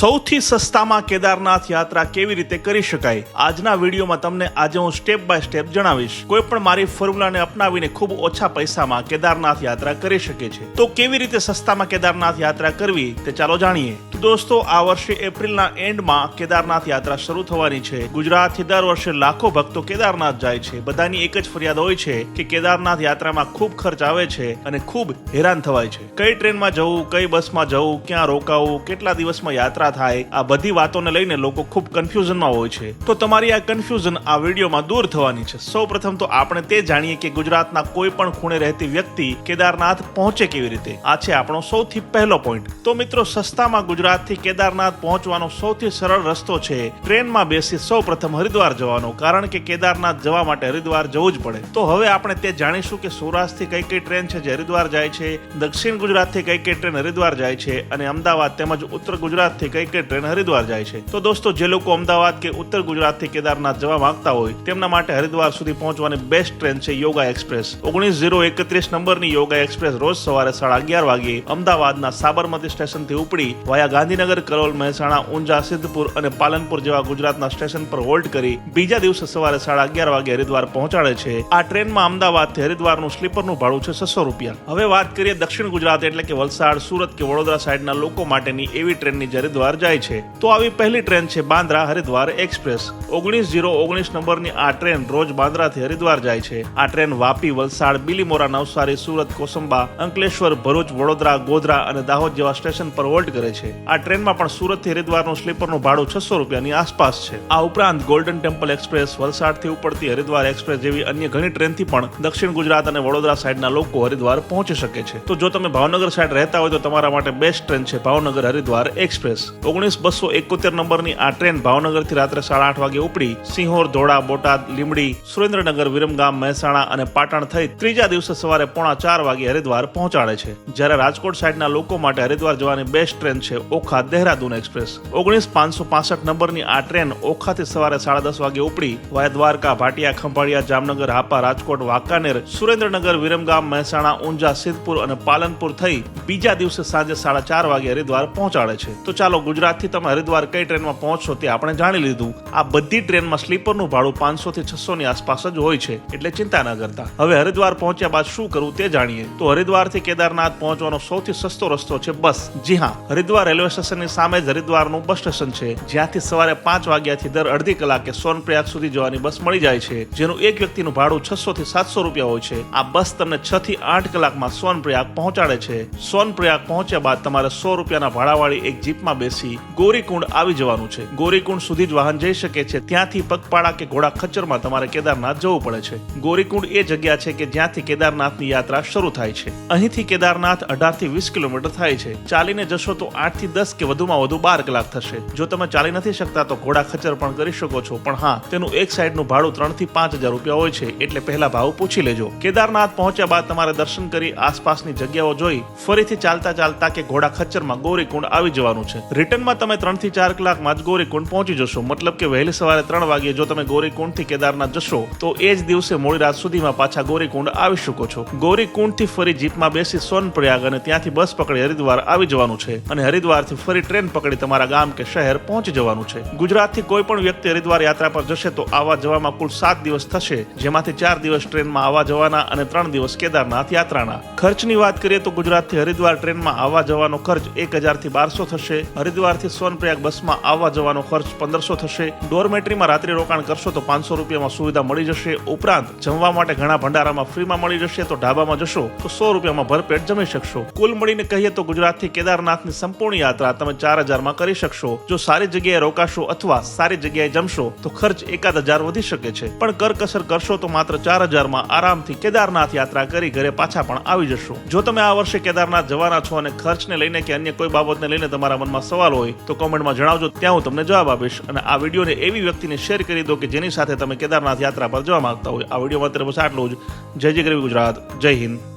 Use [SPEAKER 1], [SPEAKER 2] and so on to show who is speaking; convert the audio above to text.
[SPEAKER 1] સૌથી સસ્તામાં કેદારનાથ યાત્રા કેવી રીતે કરી શકાય આજના વિડીયોમાં તમને આજે હું સ્ટેપ બાય સ્ટેપ જણાવીશ। કોઈ પણ મારી ફોર્મ્યુલાને અપનાવીને ખૂબ ઓછા પૈસામાં કેદારનાથ યાત્રા કરી શકે છે। તો કેવી રીતે સસ્તામાં કેદારનાથ યાત્રા કરવી તે ચાલો જાણીએ। તો દોસ્તો, આ વર્ષે એપ્રિલના એન્ડમાં કેદારનાથ યાત્રા શરૂ થવાની છે। ગુજરાતથી દર વર્ષે લાખો ભક્તો કેદારનાથ જાય છે। બધાની એક જ ફરિયાદ હોય છે કે કેદારનાથ યાત્રામાં ખૂબ ખર્ચ આવે છે અને ખૂબ હેરાન થવાય છે। કઈ ટ્રેનમાં જવું, કઈ બસમાં જવું, ક્યાં રોકાવું, કેટલા દિવસમાં યાત્રા થાય, આ બધી વાતોને લઈને લોકો ખૂબ કન્ફ્યુઝનમાં હોય છે। તો તમારી આ કન્ફ્યુઝન આ વિડીયોમાં દૂર થવાની છે। સૌપ્રથમ તો આપણે તે જાણીએ કે ગુજરાતના કોઈ પણ ખૂણે રહેતી વ્યક્તિ કેદારનાથ પહોંચે કેવી રીતે। આ છે આપણો સૌથી પહેલો પોઈન્ટ। તો મિત્રો, સસ્તામાં ગુજરાતથી કેદારનાથ પહોંચવાનો સૌથી સરળ રસ્તો છે ટ્રેનમાં બેસી સૌપ્રથમ હરિદ્વાર જવાનો, કારણ કે કેદારનાથ જવા માટે હરિદ્વાર જવું જ પડે। તો હવે આપણે તે જાણીશું કે સૌરાષ્ટ્રથી કઈ કઈ ટ્રેન છે જે હરિદ્વાર જાય છે, દક્ષિણ ગુજરાતથી કઈ કઈ ટ્રેન હરિદ્વાર જાય છે અને અમદાવાદ તેમજ ઉત્તર ગુજરાતથી કઈ કઈ ટ્રેન હરિદ્વાર જાય છે। તો દોસ્તો, જે લોકો અમદાવાદ કે ઉત્તર ગુજરાતથી કેદારનાથ જવા માંગતા હોય તેમના માટે હરિદ્વાર સુધી પહોંચવાની બેસ્ટ ટ્રેન છે યોગા એક્સપ્રેસ। 19031 નંબરની યોગા એક્સપ્રેસ રોજ સવારે 11:30 વાગે અમદાવાદના સાબરમતી સ્ટેશનથી ઉપડી વાયા ગાંધીનગર, કરોલ, મહેસાણા, ઊંઝા, સિદ્ધપુર અને પાલનપુર જેવા ગુજરાતના સ્ટેશન પર હોલ્ડ કરી બીજા દિવસે સવારે 11:30 વાગે હરિદ્વાર પહોંચાડે છે। આ ટ્રેનમાં અમદાવાદથી હરિદ્વારનું સ્લીપરનું ભાડું છે 600 રૂપિયા। હવે વાત કરીએ દક્ષિણ ગુજરાત એટલે કે વલસાડ, સુરત કે વડોદરા સાઈડના લોકો માટેની એવી ટ્રેનની જે હરિદ્વાર જાય છે। તો આવી પહેલી ટ્રેન છે બાંદ્રા હરિદ્વાર એક્સપ્રેસ। 19019 નંબરની આ ટ્રેન રોજ બાંદ્રાથી હરિદ્વાર જાય છે। આ ટ્રેન વાપી, વલસાડ, બીલીમોરા, નવસારી, સુરત, કોસંબા, અંકલેશ્વર, ભરૂચ, વડોદરા, ગોધરા અને દાહોદ જેવા સ્ટેશન પર હોલ્ડ કરે છે। આ ટ્રેનમાં પણ સુરતથી હરિદ્વારનું સ્લીપરનું ભાડું 600 રૂપિયાની આસપાસ છે। આ ઉપરાંત ગોલ્ડન ટેમ્પલ એક્સપ્રેસ, વલસાડથી ઉપડતી હરિદ્વાર એક્સપ્રેસ જેવી અન્ય ઘણી ટ્રેનથી પણ દક્ષિણ ગુજરાત અને વડોદરા સાઈડના લોકો હરિદ્વાર પહોંચી શકે છે। તો જો તમે ભાવનગર સાઈડ રહેતા હોય તો તમારા માટે બેસ્ટ ટ્રેન છે ભાવનગર હરિદ્વાર એક્સપ્રેસ। 19271 નંબરની આ ટ્રેન ભાવનગરથી રાત્રે 8:30 વાગે ઉપડી સિંહોર, ધોળા, બોટાદ, લીંબડી, સુરેન્દ્રનગર, વિરમગામ, મહેસાણા અને પાટણ થઈ ત્રીજા દિવસે સવારે 3:45 વાગે હરિદ્વાર પહોંચાડે છે। જ્યારે રાજકોટ સાઈડના લોકો માટે હરિદ્વાર જવાની બેસ્ટ ટ્રેન છે ઓખા દેહરાદૂન એક્સપ્રેસ। 19565 નંબરની આ ટ્રેન ઓખાથી સવારે 10:30 વાગે ઉપડી વાયા દ્વારકા, ભાટિયા, ખંભાળિયા, જામનગર, હાપા, રાજકોટ, વાંકાનેર, સુરેન્દ્રનગર, વિરમગામ, મહેસાણા, ઊંઝા, સિદ્ધપુર અને પાલનપુર થઈ બીજા દિવસે સાંજે 4:30 વાગે હરિદ્વાર પહોંચાડે છે। તો ચાલો, ગુજરાતથી તમે હરિદ્વાર કઈ ટ્રેનમાં પહોંચશો તે આપણે જાણી લીધું। આ બધી ટ્રેનમાં સ્લીપરનું ભાડું 500 થી 600 ની આસપાસ જ હોય છે, એટલે ચિંતા ન કરતા। હવે હરિદ્વાર પહોંચ્યા બાદ શું કરવું તે જાણીએ। તો હરિદ્વારથી કેદારનાથ પહોંચવાનો સૌથી સસ્તો રસ્તો છે બસ। જી હા, હરિદ્વાર રેલવે સ્ટેશનની સામે જ હરિદ્વારનું બસ સ્ટેશન છે, જ્યાંથી સવારે 5 વાગ્યાથી દર અડધી કલાકે સોનપ્રયાગ સુધી જવાની બસ મળી જાય છે, જેનું એક વ્યક્તિનું ભાડું 600 થી 700 રૂપિયા હોય છે। આ બસ તમને 6 થી 8 કલાકમાં સોનપ્રયાગ પહોંચાડે છે। સોનપ્રયાગ પહોંચ્યા બાદ તમારે 100 રૂપિયાના ભાડાવાળી એક જીપમાં બેસી ગૌરીકુંડ આવી જવાનું છે। ગૌરીકુંડ સુધી જ વાહન જઈ શકે છે, ત્યાંથી પગપાળા કે ઘોડા ખચ્ચરમાં તમારે કેદારનાથ જવું પડે છે। ગૌરીકુંડ એ જગ્યા છે કે જ્યાંથી કેદારનાથની યાત્રા શરૂ થાય છે। અહીંથી કેદારનાથ 18 થી 20 કિલોમીટર થાય છે। ચાલીને જશો તો 8 થી 10 કે વધુમાં વધુ 12 કલાક થશે। જો તમે ચાલી નથી શકતા તો ઘોડા ખચ્ચર પણ કરી શકો છો, પણ હા, તેનું એક સાઈડનું ભાડું 3 થી 5000 રૂપિયા હોય છે, એટલે પહેલા ભાવ પૂછી લેજો। કેદારનાથ પહોંચ્યા બાદ તમારે દર્શન કરી આસપાસની જગ્યાઓ જોઈ ફરીથી ચાલતા ચાલતા કે ઘોડા ખચ્ચરમાં ગૌરીકુંડ આવી જવાનું છે। રિટર્નમાં તમે 3 થી 4 કલાકમાં જ ગૌરીકુંડ પહોંચી જશો। મતલબ કે વહેલી સવારે 3 વાગે જો તમે ગૌરીકુંડથી કેદારનાથ જશો તો એ જ દિવસે મોડી રાત સુધીમાં પાછા ગૌરીકુંડ આવી શકો છો। ગૌરીકુંડથી ફરી જીપમાં બેસી સોનપ્રયાગ અને ત્યાંથી બસ પકડી હરિદ્વાર આવી જવાનું છે અને હરિદ્વારથી ફરી ટ્રેન પકડી તમારા ગામ કે શહેર પહોંચી જવાનું છે। ગુજરાતથી કોઈ પણ વ્યક્તિ હરિદ્વાર યાત્રા પર જશે તો આવા જવામાં કુલ 7 દિવસ થશે, જેમાંથી 4 દિવસ ટ્રેનમાં આવવા જવાના અને 3 દિવસ કેદારનાથ યાત્રાના। ખર્ચની વાત કરીએ તો ગુજરાતથી હરિદ્વાર ટ્રેનમાં આવવા જવાનો ખર્ચ 1000 થી 1200 થશે। હરિદ્વારથી સોનપ્રયાગ બસમાં આવવા જવાનો ખર્ચ 1500 થશે। ડોરમેટ્રીમાં રાત્રિ રોકાણ કરશો તો 500 રૂપિયામાં સુવિધા મળી જશે। ઉપરાંત જમવા માટે ઘણા ભંડારામાં ફ્રીમાં મળી જશે, તો ઢાબામાં જશો તો 100 રૂપિયામાં ભરપેટ જમી શકશો। કુલ મળીને કહીએ તો ગુજરાતથી કેદારનાથની સંપૂર્ણ યાત્રા તમે 4000માં કરી શકશો। જો સારી જગ્યાએ રોકાશો અથવા સારી જગ્યાએ જમશો તો ખર્ચ 1000 વધી શકે છે, પણ કરકસર કરશો તો માત્ર 4000માં આરામથી કેદારનાથ યાત્રા કરી ઘરે પાછા પણ આવી જશો। જો તમે આ વર્ષે કેદારનાથ જવાના છો અને ખર્ચને લઈને કે અન્ય કોઈ બાબતને લઈને તમારા મનમાં સવાલ હોય તો કોમેન્ટમાં જણાવજો, ત્યાં હું તમને જવાબ આપીશ। અને આ વિડીયોને એવી વ્યક્તિને શેર કરી દો કે જેની સાથે તમે કેદારનાથ યાત્રા પર જવા માંગતા હોય। આ વિડીયોમાં અત્યારે બસ આટલું જ। જય જય ગરવી ગુજરાત, જય હિન્દ।